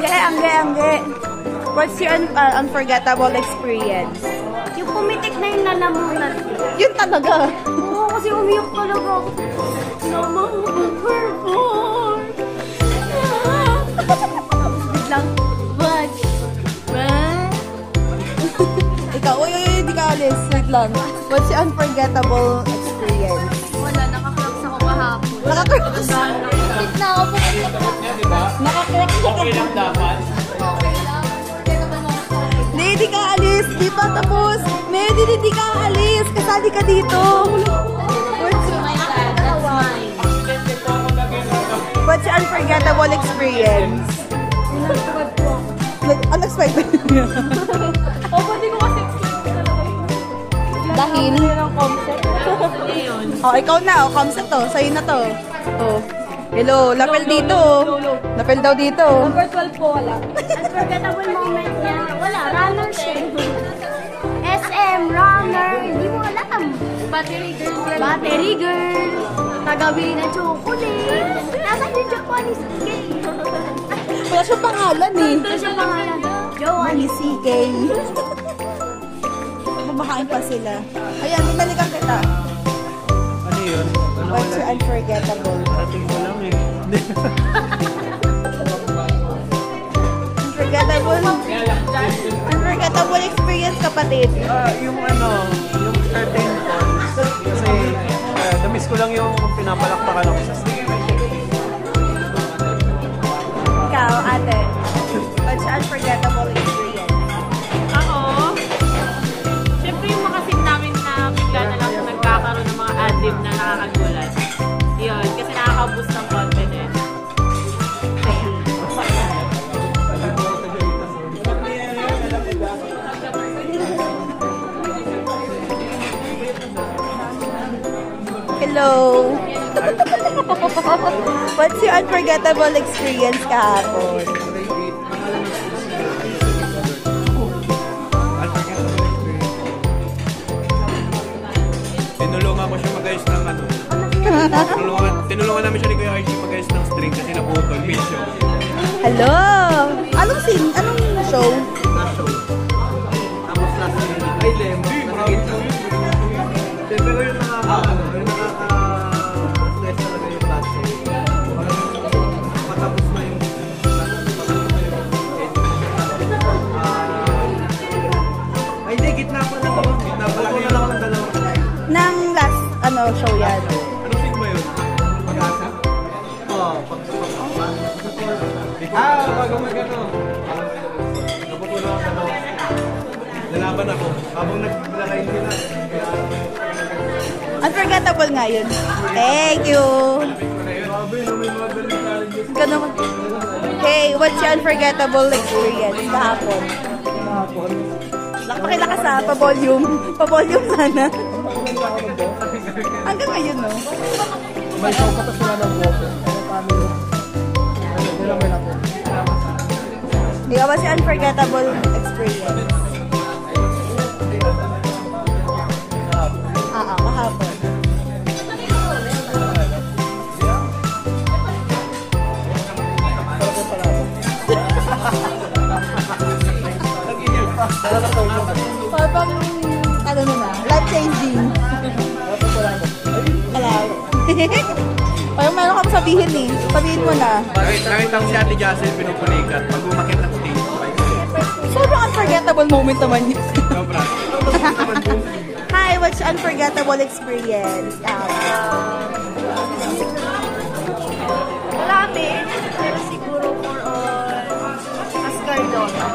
Angge. What's your unforgettable experience? Yung pumitik na yung lalamunan. Yun talaga. Oo, kasi umiyak talaga ako. Mama, mag-perform. Wait lang. What? Ikaw, uy, di ka alis. Wait lang. What's your unforgettable experience? Wala, nakakrocks ako kahapon. Nakakrocks? Wait na ako. Nakakrocks ako. Okay lang dapat. Di ka alis. Di pa tapos. Di ka alis. Kasali ka dito. What's your unforgettable experience? Unexpected. O, pwede ko kasi Dahil? Ikaw na. Concept to. Sa'yo na to. Hello. Lapel dito. Lapel daw dito. Number 12 po, wala. Unforgettable moment niya. Wala, runner siya. SM, runner. Hindi mo alam. Battery girl. Tagabili ng chocolate. Nasaan yung Japanese cake? Wala siyang pangalan eh. Wala siyang pangalan. Joanne. Mani CK. Kumakain pa sila. Ayan, binalikan kita. Ano yun? What's your unforgettable? Ating ko lang eh. Unforgettable experience, kapatid. Yung curtain calls. Kasi namiss ko lang yung pinapalakpakan ako sa stage. Ikaw, ate. What's your unforgettable experience? Ako, syempre yung makasim namin na bigla na lang nagkakaroon ng mga ad-lib na nakakagulat. Yun, kasi nakaka-boost ng confidence. Hello. What's your unforgettable experience kahapon? Tinulungan ko siya mag-ayos ng tinulungan namin siya ni Kuya RG mag-ayos ng string kasi naputol, video. Hello. Anong scene? Anong show? Tapos last scene, ay lembo. Pero yung nakaka-stress talaga yung last scene. Matapos na yung ay hindi, gitna pa lang ako. Gitna pa lang ako ng dalawa. Nang last show yan? Anong scene ba yun? Pag-asa? Oo, bago mag-ano. Naputulo ako. Lalaban ako. Habang naglalay sila. Unforgettable nga yun. Thank you. Ganun. Hey, what's your unforgettable experience kahapon? Pakilakas ha, pa-volume. Pa-volume sana. Hanggang ngayon, no? May show pa sila ng boses. Ikaw ba si unforgettable experience? Kahapon. Parang, life-changing. Parang meron ka sabihin eh. Sabihin mo na. Kahit ang si Ate Jacel pinupulikat, pag umakit ng stage. Sobrang unforgettable moment naman yun. Sobra. Hi, what's your unforgettable experience? Marami. Pero siguro more on Ascardona.